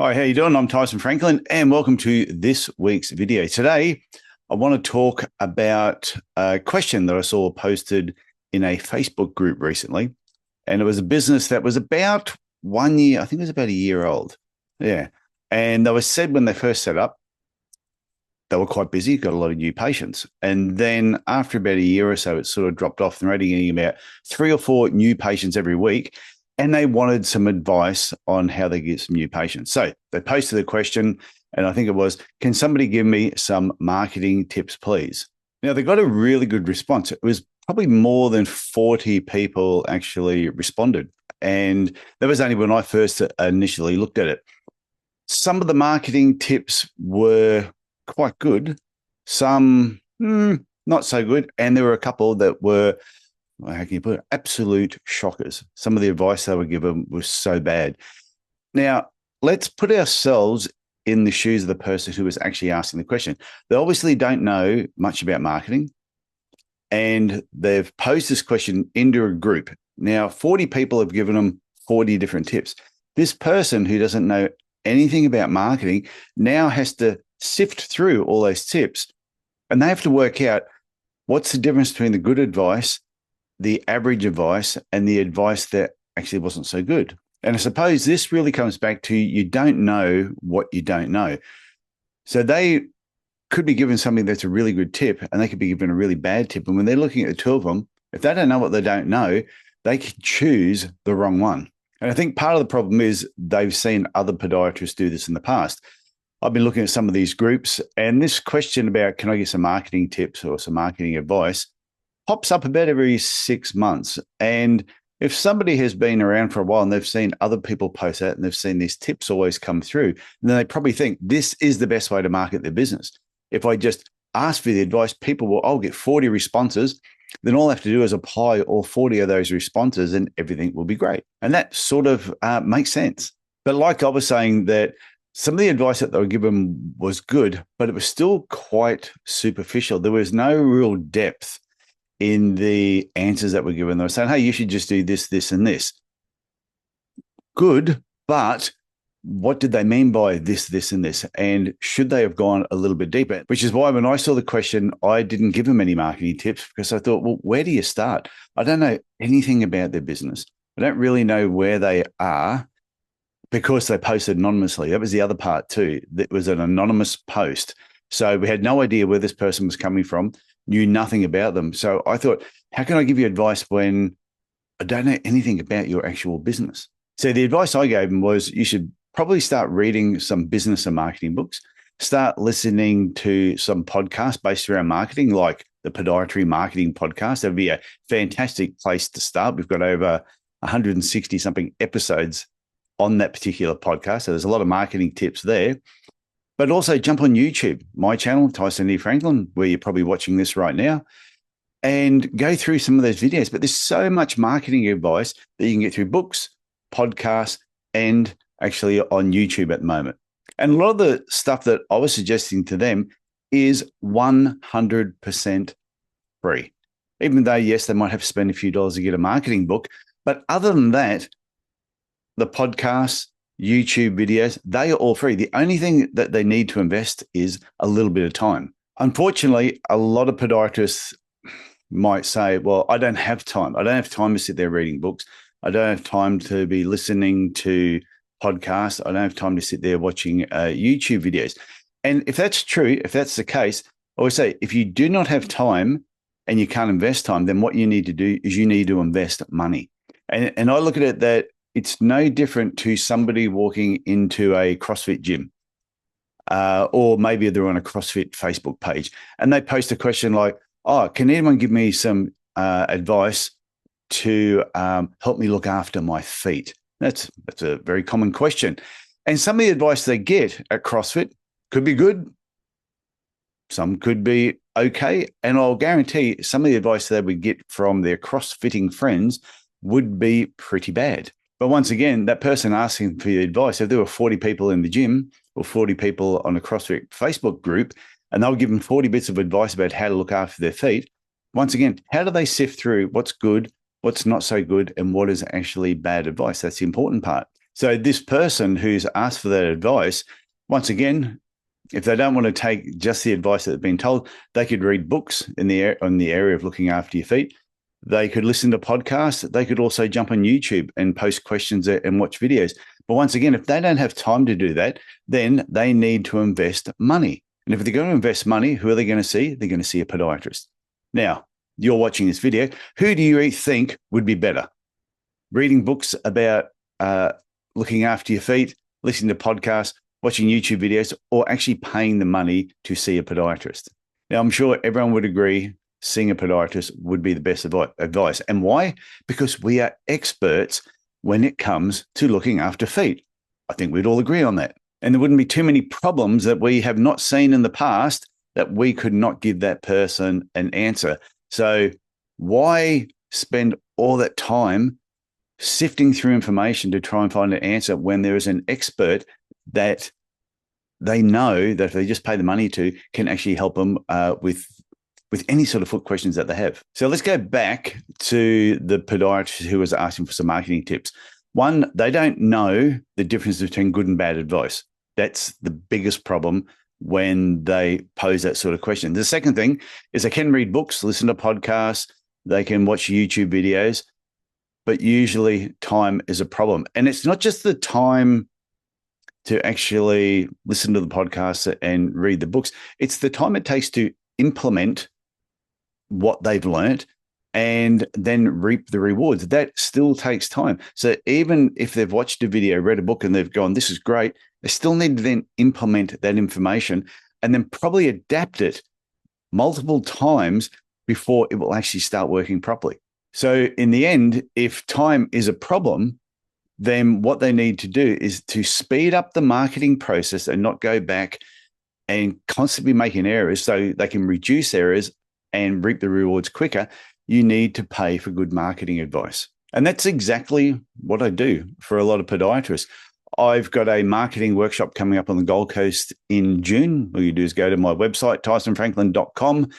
Hi, how you doing? I'm Tyson Franklin, and welcome to this week's video. Today, I want to talk about a question that I saw posted in a Facebook group recently, and it was a business that was about 1 year. I think it was about a year old. Yeah, and they were said when they first set up, they were quite busy, got a lot of new patients, and then after about a year or so, it sort of dropped off. They're only getting about 3 or 4 new patients every week, and they wanted some advice on how they get some new patients. So they posted a question, and I think it was, can somebody give me some marketing tips, please? Now, they got a really good response. It was probably more than 40 people actually responded. And that was only when I first initially looked at it. Some of the marketing tips were quite good, some not so good. And there were a couple that were, well, how can you put it, absolute shockers. Some of the advice they were given was so bad. Now, let's put ourselves in the shoes of the person who was actually asking the question. They obviously don't know much about marketing, and they've posed this question into a group. Now, 40 people have given them 40 different tips. This person who doesn't know anything about marketing now has to sift through all those tips, and they have to work out what's the difference between the good advice, the average advice, and the advice that actually wasn't so good. And I suppose this really comes back to you don't know what you don't know. So they could be given something that's a really good tip, and they could be given a really bad tip. And when they're looking at the two of them, if they don't know what they don't know, they could choose the wrong one. And I think part of the problem is they've seen other podiatrists do this in the past. I've been looking at some of these groups, and this question about, can I get some marketing tips or some marketing advice, pops up about every 6 months. And if somebody has been around for a while and they've seen other people post that and they've seen these tips always come through, then they probably think this is the best way to market their business. If I just ask for the advice, I'll get 40 responses. Then all I have to do is apply all 40 of those responses and everything will be great. And that sort of makes sense. But like I was saying, that some of the advice that they were given was good, but it was still quite superficial. There was no real depth in the answers that were given. They were saying, hey, you should just do this, this, and this. Good, but what did they mean by this, this, and this? And should they have gone a little bit deeper? Which is why when I saw the question, I didn't give them any marketing tips, because I thought, well, where do you start? I don't know anything about their business. I don't really know where they are, because they posted anonymously. That was the other part too. That was an anonymous post. So we had no idea where this person was coming from, knew nothing about them. So I thought, how can I give you advice when I don't know anything about your actual business? So the advice I gave them was, you should probably start reading some business and marketing books, start listening to some podcasts based around marketing, like the Podiatry Marketing Podcast. That'd be a fantastic place to start. We've got over 160 something episodes on that particular podcast. So there's a lot of marketing tips there. But also jump on YouTube, my channel, Tyson E. Franklin, where you're probably watching this right now, and go through some of those videos. But there's so much marketing advice that you can get through books, podcasts, and actually on YouTube at the moment. And a lot of the stuff that I was suggesting to them is 100% free. Even though, yes, they might have to spend a few dollars to get a marketing book. But other than that, the podcasts, YouTube videos, they are all free. The only thing that they need to invest is a little bit of time. Unfortunately, a lot of podiatrists might say, well, I don't have time. I don't have time to sit there reading books. I don't have time to be listening to podcasts. I don't have time to sit there watching YouTube videos. And if that's true, if that's the case, I always say, if you do not have time and you can't invest time, then what you need to do is you need to invest money. And I look at it that it's no different to somebody walking into a CrossFit gym, or maybe they're on a CrossFit Facebook page and they post a question like, oh, can anyone give me some advice to help me look after my feet? That's a very common question. And some of the advice they get at CrossFit could be good. Some could be okay. And I'll guarantee some of the advice they would get from their CrossFitting friends would be pretty bad. But once again, that person asking for your advice, if there were 40 people in the gym or 40 people on a CrossFit Facebook group, and they were given 40 bits of advice about how to look after their feet, once again, how do they sift through what's good, what's not so good, and what is actually bad advice? That's the important part. So this person who's asked for that advice, once again, if they don't want to take just the advice that they've been told, they could read books in the area of looking after your feet. They could listen to podcasts. They could also jump on YouTube and post questions and watch videos. But once again, if they don't have time to do that, then they need to invest money. And if they're going to invest money, who are they going to see? They're going to see a podiatrist. Now, you're watching this video. Who do you think would be better? Reading books about looking after your feet, listening to podcasts, watching YouTube videos, or actually paying the money to see a podiatrist? Now, I'm sure everyone would agree seeing a podiatrist would be the best advice. And why? Because we are experts when it comes to looking after feet. I think we'd all agree on that. And there wouldn't be too many problems that we have not seen in the past that we could not give that person an answer. So why spend all that time sifting through information to try and find an answer when there is an expert that they know that if they just pay the money to can actually help them with any sort of foot questions that they have? So let's go back to the podiatrist who was asking for some marketing tips. One, they don't know the difference between good and bad advice. That's the biggest problem when they pose that sort of question. The second thing is they can read books, listen to podcasts, they can watch YouTube videos, but usually time is a problem. And it's not just the time to actually listen to the podcasts and read the books. It's the time it takes to implement what they've learned and then reap the rewards. That still takes time. So even if they've watched a video, read a book, and they've gone, this is great, they still need to then implement that information and then probably adapt it multiple times before it will actually start working properly. So in the end, if time is a problem, then what they need to do is to speed up the marketing process and not go back and constantly making errors so they can reduce errors and reap the rewards quicker. You need to pay for good marketing advice. And that's exactly what I do for a lot of podiatrists. I've got a marketing workshop coming up on the Gold Coast in June. All you do is go to my website, tysonfranklin.com,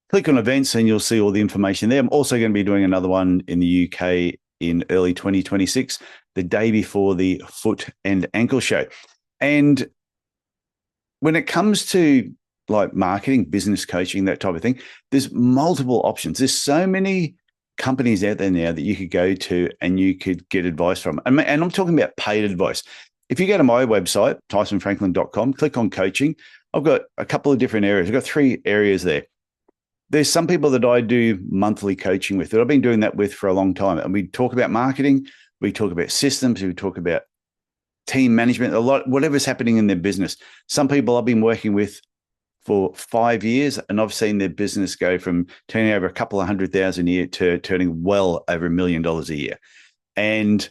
click on events, and you'll see all the information there. I'm also going to be doing another one in the UK in early 2026, the day before the Foot and Ankle Show. And when it comes to like marketing, business coaching, that type of thing, there's multiple options. There's so many companies out there now that you could go to and you could get advice from. And I'm talking about paid advice. If you go to my website, tysonfranklin.com, click on coaching, I've got a couple of different areas. I've got 3 areas there. There's some people that I do monthly coaching with that I've been doing that with for a long time. And we talk about marketing, we talk about systems, we talk about team management, a lot, whatever's happening in their business. Some people I've been working with for 5 years, and I've seen their business go from turning over a couple of $100,000 a year to turning well over $1 million a year. And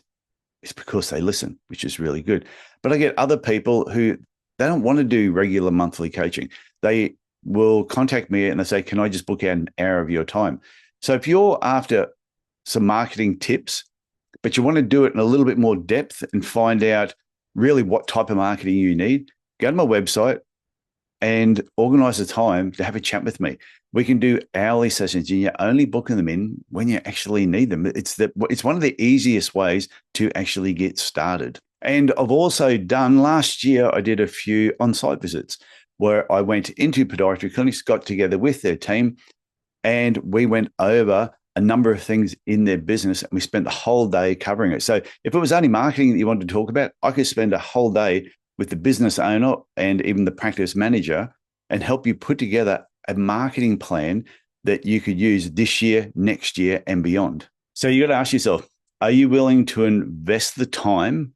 it's because they listen, which is really good. But I get other people who they don't want to do regular monthly coaching. They will contact me and they say, can I just book out an hour of your time? So if you're after some marketing tips, but you want to do it in a little bit more depth and find out really what type of marketing you need, go to my website and organize a time to have a chat with me. We can do hourly sessions and you're only booking them in when you actually need them. It's one of the easiest ways to actually get started. And I've also done, last year, I did a few on-site visits where I went into podiatry clinics, got together with their team, and we went over a number of things in their business, and we spent the whole day covering it. So if it was only marketing that you wanted to talk about, I could spend a whole day with the business owner and even the practice manager and help you put together a marketing plan that you could use this year, next year, and beyond. So you got to ask yourself, are you willing to invest the time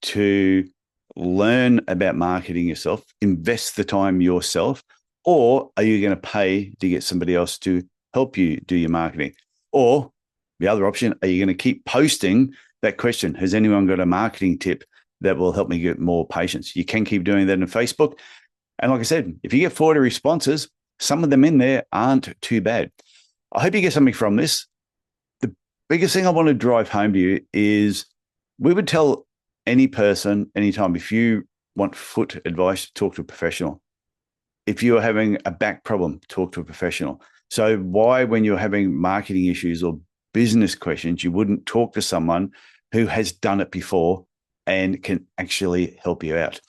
to learn about marketing yourself, invest the time yourself, or are you going to pay to get somebody else to help you do your marketing? Or the other option, are you going to keep posting that question? Has anyone got a marketing tip that will help me get more patients? You can keep doing that on Facebook. And like I said, if you get 40 responses, some of them in there aren't too bad. I hope you get something from this. The biggest thing I want to drive home to you is we would tell any person, anytime, if you want foot advice, talk to a professional. If you're having a back problem, talk to a professional. So why, when you're having marketing issues or business questions, you wouldn't talk to someone who has done it before and can actually help you out.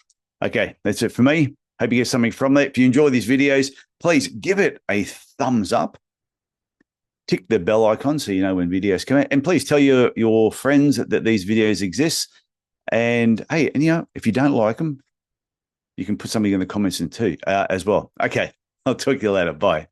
Okay, that's it for me. Hope you get something from that. If you enjoy these videos, please give it a thumbs up. Tick the bell icon so you know when videos come out. And please tell your friends that these videos exist. And hey, and if you don't like them, you can put something in the comments too as well. Okay, I'll talk to you later. Bye.